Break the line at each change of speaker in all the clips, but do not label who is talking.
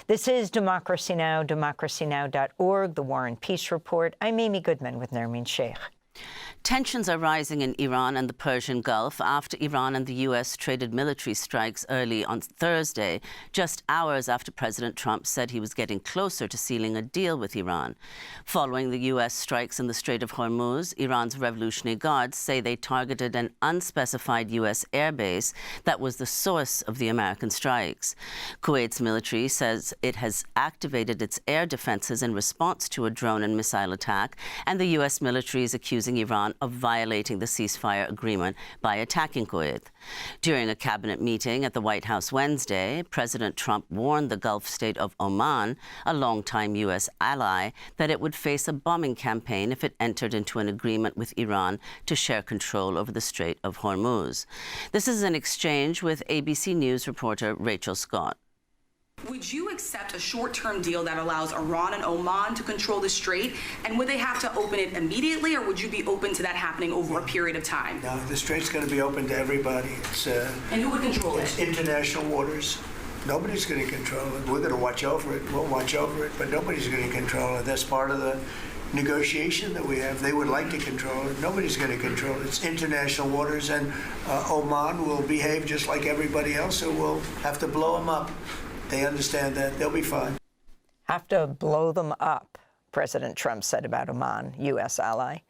This is Democracy Now!, democracynow.org, The War and Peace Report. I'm Amy Goodman with Nermeen Sheikh.
Tensions are rising in Iran and the Persian Gulf after Iran and the U.S. traded military strikes early on Thursday, just hours after President Trump said he was getting closer to sealing a deal with Iran. Following the U.S. strikes in the Strait of Hormuz, Iran's Revolutionary Guards say they targeted an unspecified U.S. airbase that was the source of the American strikes. Kuwait's military says it has activated its air defenses in response to a drone and missile attack, and the U.S. military is accusing Iran of violating the ceasefire agreement by attacking Kuwait. During a cabinet meeting at the White House Wednesday, President Trump warned the Gulf state of Oman, a longtime U.S. ally, that it would face a bombing campaign if it entered into an agreement with Iran to share control over the Strait of Hormuz. This is an exchange with ABC News reporter Rachel Scott.
Would you accept a short-term deal that allows Iran and Oman to control the strait? And would they have to open it immediately, or would you be open to that happening over a period of time?
No, the strait's going to be open to everybody.
And who would control it?
It's international waters. Nobody's going to control it. We're going to watch over it. We'll watch over it, but nobody's going to control it. That's part of the negotiation that we have. They would like to control it. Nobody's going to control it. It's international waters, and Oman will behave just like everybody else, so we'll have to blow them up. They understand that. They'll be fine.
Have to blow them up, President Trump said about Oman, U.S. ally.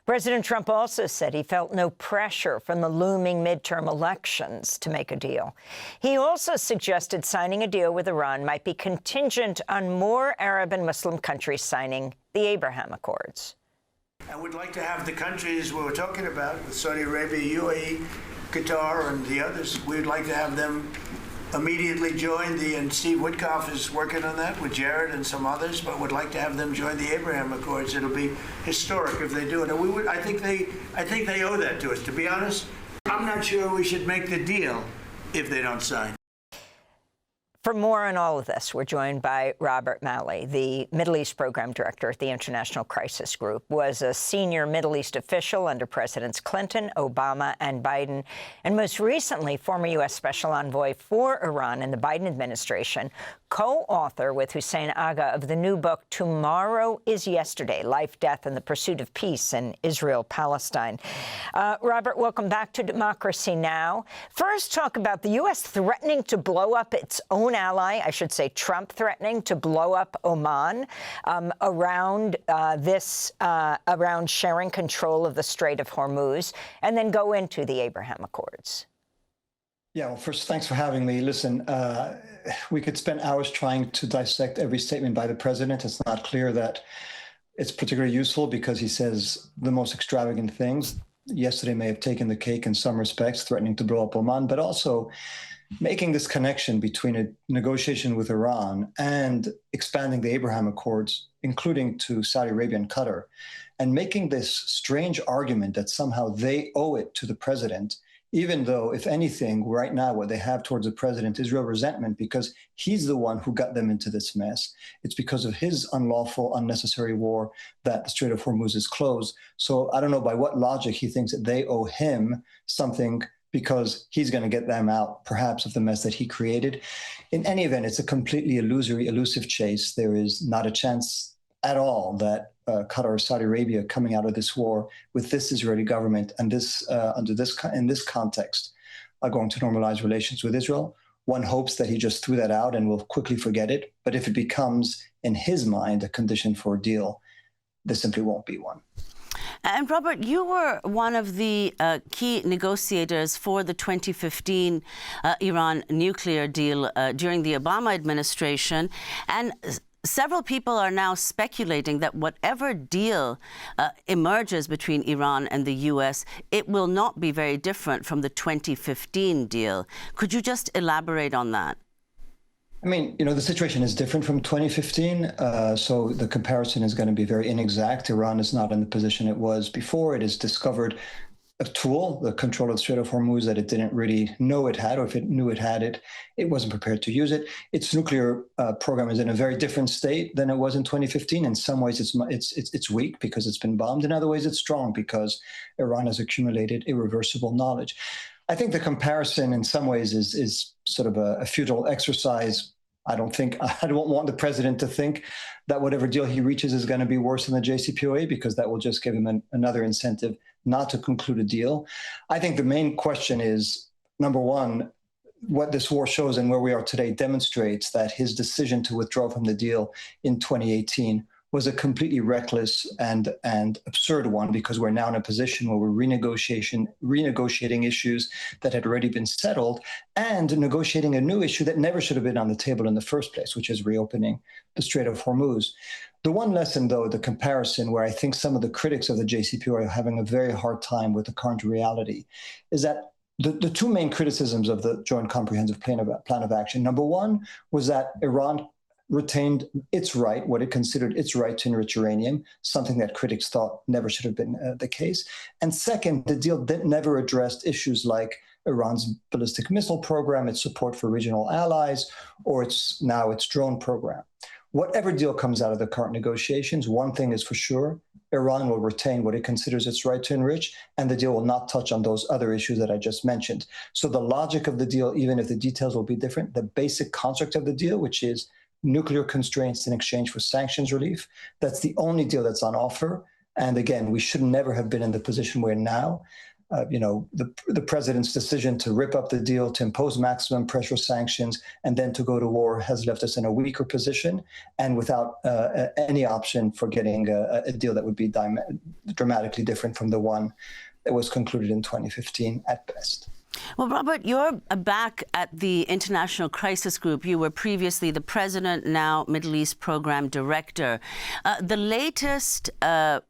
President Trump also said he felt no pressure from the looming midterm elections to make a deal. He also suggested signing a deal with Iran might be contingent on more Arab and Muslim countries signing the Abraham Accords.
And we'd like to have the countries we were talking about, with Saudi Arabia, UAE, Qatar, and the others, we'd like to have them immediately join and Steve Witkoff is working on that with Jared and some others, but would like to have them join the Abraham Accords. It'll be historic if they do it. And I think they owe that to us. To be honest, I'm not sure we should make the deal if they don't sign.
For more on all of this, we're joined by Robert Malley, the Middle East Program Director at the International Crisis Group, was a senior Middle East official under Presidents Clinton, Obama, and Biden, and most recently, former U.S. Special Envoy for Iran in the Biden administration, co-author with Hussein Agha of the new book, Tomorrow is Yesterday, Life, Death, and the Pursuit of Peace in Israel-Palestine. Robert, welcome back to Democracy Now! First, talk about the U.S. threatening to blow up its own ally, I should say Trump threatening to blow up Oman around around sharing control of the Strait of Hormuz, and then go into the Abraham Accords.
Yeah, well, first, thanks for having me. Listen, we could spend hours trying to dissect every statement by the president. It's not clear that it's particularly useful because he says the most extravagant things. Yesterday may have taken the cake in some respects, threatening to blow up Oman, but also making this connection between a negotiation with Iran and expanding the Abraham Accords, including to Saudi Arabia and Qatar, and making this strange argument that somehow they owe it to the president, even though, if anything, right now what they have towards the president is real resentment because he's the one who got them into this mess. It's because of his unlawful, unnecessary war that the Strait of Hormuz is closed. So I don't know by what logic he thinks that they owe him something because he's going to get them out, perhaps, of the mess that he created. In any event, it's a completely illusory, elusive chase. There is not a chance at all that Qatar or Saudi Arabia coming out of this war with this Israeli government and this in this context are going to normalize relations with Israel. One hopes that he just threw that out and will quickly forget it. But if it becomes, in his mind, a condition for a deal, there simply won't be one.
And Robert, you were one of the key negotiators for the 2015 Iran nuclear deal during the Obama administration. And several people are now speculating that whatever deal emerges between Iran and the U.S., it will not be very different from the 2015 deal. Could you just elaborate on that?
I mean, the situation is different from 2015, so the comparison is going to be very inexact. Iran is not in the position it was before. It has discovered a tool, the control of the Strait of Hormuz, that it didn't really know it had, or if it knew it had it, it wasn't prepared to use it. Its nuclear program is in a very different state than it was in 2015. In some ways, it's weak because it's been bombed. In other ways, it's strong because Iran has accumulated irreversible knowledge. I think the comparison in some ways is sort of a futile exercise. I don't want the president to think that whatever deal he reaches is going to be worse than the JCPOA, because that will just give him another incentive not to conclude a deal. I think the main question is, number one, what this war shows and where we are today demonstrates that his decision to withdraw from the deal in 2018 was a completely reckless and absurd one, because we're now in a position where we're renegotiating issues that had already been settled and negotiating a new issue that never should have been on the table in the first place, which is reopening the Strait of Hormuz. The one lesson, though, the comparison where I think some of the critics of the JCPOA are having a very hard time with the current reality, is that the two main criticisms of the Joint Comprehensive Plan of Action, number one, was that Iran retained its right, what it considered its right to enrich uranium, something that critics thought never should have been the case. And second, the deal never addressed issues like Iran's ballistic missile program, its support for regional allies, or its drone program. Whatever deal comes out of the current negotiations, one thing is for sure: Iran will retain what it considers its right to enrich, and the deal will not touch on those other issues that I just mentioned. So the logic of the deal, even if the details will be different, the basic construct of the deal, which is nuclear constraints in exchange for sanctions relief, that's the only deal that's on offer. And again, we should never have been in the position we're now. The president's decision to rip up the deal, to impose maximum pressure sanctions, and then to go to war has left us in a weaker position, and without any option for getting a deal that would be dramatically different from the one that was concluded in 2015 at best.
Well, Robert, you're back at the International Crisis Group. You were previously the president, now Middle East Program Director. The latest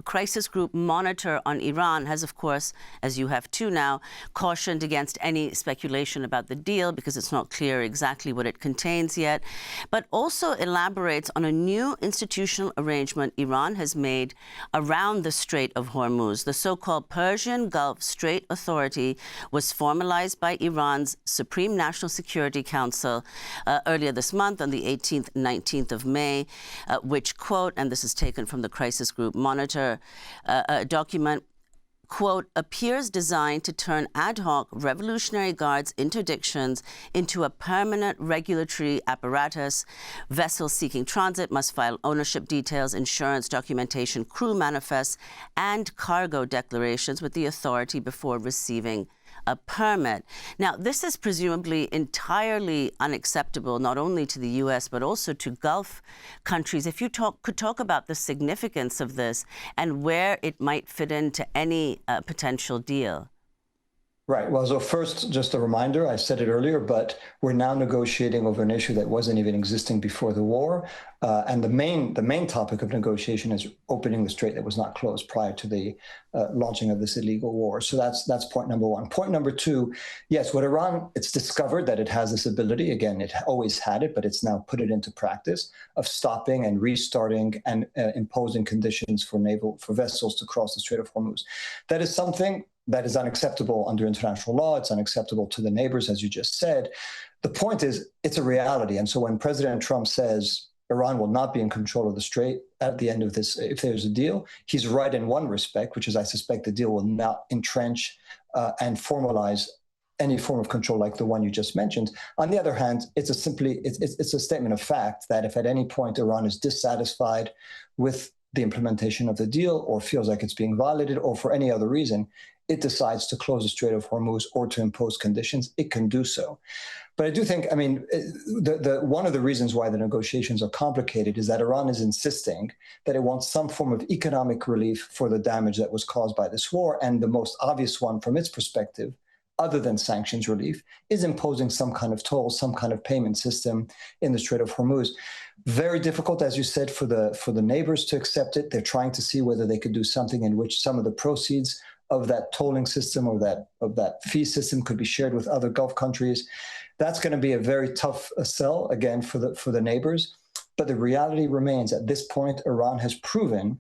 Crisis Group monitor on Iran has, of course, as you have too now, cautioned against any speculation about the deal because it's not clear exactly what it contains yet, but also elaborates on a new institutional arrangement Iran has made around the Strait of Hormuz. The so-called Persian Gulf Strait Authority was formalized by Iran's Supreme National Security Council earlier this month on the 18th, 19th of May, which, quote, and this is taken from the Crisis Group Monitor document, quote, appears designed to turn ad hoc Revolutionary Guards interdictions into a permanent regulatory apparatus. Vessels seeking transit must file ownership details, insurance documentation, crew manifests, and cargo declarations with the authority before receiving a permit. Now, this is presumably entirely unacceptable, not only to the U.S., but also to Gulf countries. If you could talk about the significance of this and where it might fit into any potential deal.
Right. Well, so first, just a reminder, I said it earlier, but we're now negotiating over an issue that wasn't even existing before the war. And the main topic of negotiation is opening the strait that was not closed prior to the launching of this illegal war. So that's point number one. Point number two, yes, what Iran, it's discovered that it has this ability. Again, it always had it, but it's now put it into practice of stopping and restarting and imposing conditions for vessels to cross the Strait of Hormuz. That is something that is unacceptable under international law. It's unacceptable to the neighbors, as you just said. The point is, it's a reality. And so when President Trump says Iran will not be in control of the strait at the end of this, if there's a deal, he's right in one respect, which is I suspect the deal will not entrench and formalize any form of control like the one you just mentioned. On the other hand, it's a statement of fact that if at any point Iran is dissatisfied with the implementation of the deal or feels like it's being violated or for any other reason, it decides to close the Strait of Hormuz or to impose conditions, it can do so. But I do think, I mean, one of the reasons why the negotiations are complicated is that Iran is insisting that it wants some form of economic relief for the damage that was caused by this war. And the most obvious one from its perspective, other than sanctions relief, is imposing some kind of toll, some kind of payment system in the Strait of Hormuz. Very difficult, as you said, for the neighbors to accept it. They're trying to see whether they could do something in which some of the proceeds of that tolling system or that fee system could be shared with other Gulf countries. That's going to be a very tough sell, again, for the neighbors. But the reality remains, at this point, Iran has proven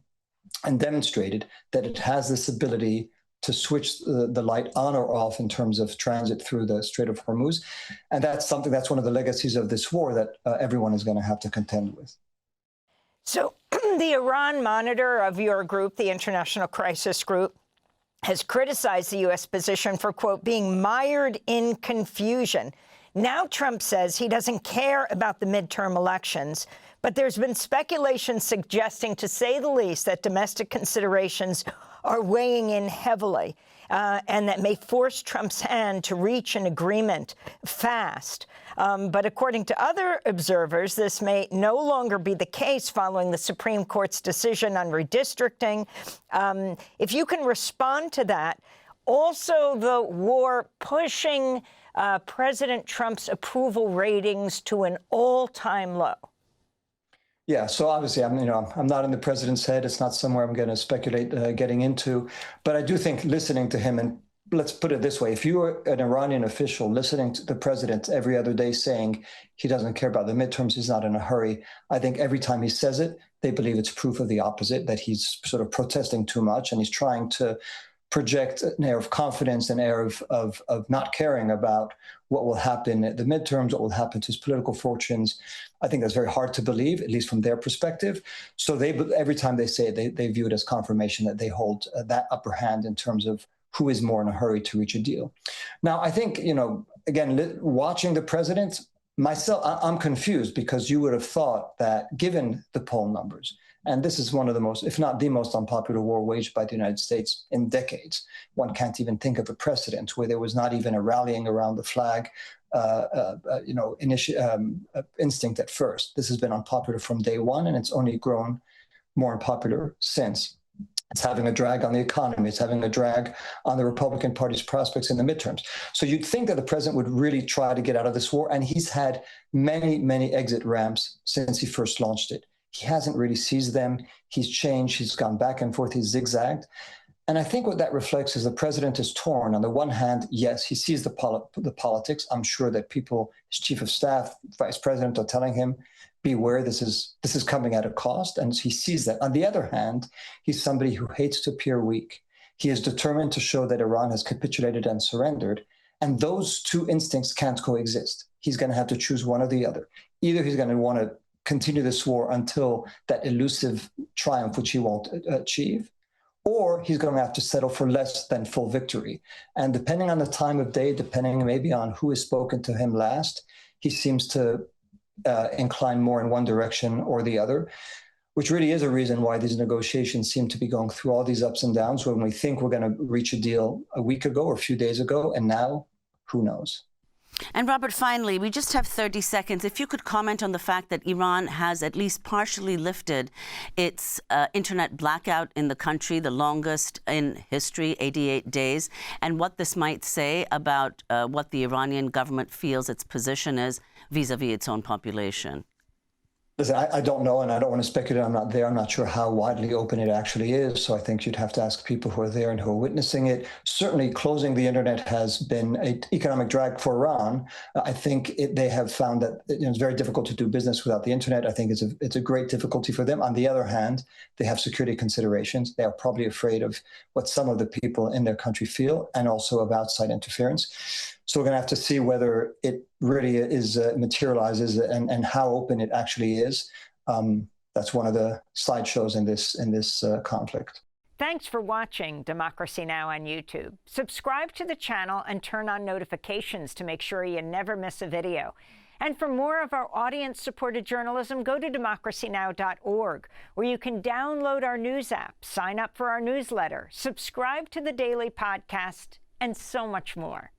and demonstrated that it has this ability to switch the light on or off in terms of transit through the Strait of Hormuz. And that's one of the legacies of this war that everyone is going to have to contend with.
So the Iran monitor of your group, the International Crisis Group, has criticized the U.S. position for, quote, being mired in confusion. Now Trump says he doesn't care about the midterm elections, but there's been speculation suggesting, to say the least, that domestic considerations are weighing in heavily, and that may force Trump's hand to reach an agreement fast. But according to other observers, this may no longer be the case following the Supreme Court's decision on redistricting. If you can respond to that. Also, the war pushing President Trump's approval ratings to an all-time low.
Yeah, so obviously, I'm not in the president's head. It's not somewhere I'm going to speculate getting into. But I do think listening to him, and let's put it this way, if you are an Iranian official listening to the president every other day saying he doesn't care about the midterms, he's not in a hurry, I think every time he says it, they believe it's proof of the opposite, that he's sort of protesting too much, and he's trying to project an air of confidence, an air of not caring about what will happen at the midterms, what will happen to his political fortunes. I think that's very hard to believe, at least from their perspective. So every time they say it, they view it as confirmation that they hold that upper hand in terms of who is more in a hurry to reach a deal. Now, I think, again, watching the president, myself, I'm confused, because you would have thought that given the poll numbers, and this is one of the most, if not the most unpopular war waged by the United States in decades. One can't even think of a precedent where there was not even a rallying around the flag, instinct at first. This has been unpopular from day one, and it's only grown more unpopular since. It's having a drag on the economy. It's having a drag on the Republican Party's prospects in the midterms. So you'd think that the president would really try to get out of this war, and he's had many, many exit ramps since he first launched it. He hasn't really seized them. He's changed. He's gone back and forth. He's zigzagged. And I think what that reflects is the president is torn. On the one hand, yes, he sees the politics. I'm sure that people, his chief of staff, vice president, are telling him, beware, this is coming at a cost. And he sees that. On the other hand, he's somebody who hates to appear weak. He is determined to show that Iran has capitulated and surrendered. And those two instincts can't coexist. He's going to have to choose one or the other. Either he's going to want to continue this war until that elusive triumph, which he won't achieve, or he's going to have to settle for less than full victory. And depending on the time of day, depending maybe on who has spoken to him last, he seems to incline more in one direction or the other, which really is a reason why these negotiations seem to be going through all these ups and downs, when we think we're going to reach a deal a week ago or a few days ago, and now, who knows?
And Robert, finally, we just have 30 seconds. If you could comment on the fact that Iran has at least partially lifted its internet blackout in the country, the longest in history, 88 days, and what this might say about what the Iranian government feels its position is vis-a-vis its own population.
Listen, I don't know, and I don't want to speculate. I'm not there. I'm not sure how widely open it actually is. So I think you'd have to ask people who are there and who are witnessing it. Certainly, closing the internet has been an economic drag for Iran. I think they have found that it's very difficult to do business without the internet. I think it's a great difficulty for them. On the other hand, they have security considerations. They are probably afraid of what some of the people in their country feel, and also of outside interference. So we're going to have to see whether it really is materializes and how open it actually is. That's one of the sideshows in this conflict.
Thanks for watching Democracy Now! On YouTube. Subscribe to the channel and turn on notifications to make sure you never miss a video. And for more of our audience-supported journalism, go to democracynow.org, where you can download our news app, sign up for our newsletter, subscribe to the daily podcast, and so much more.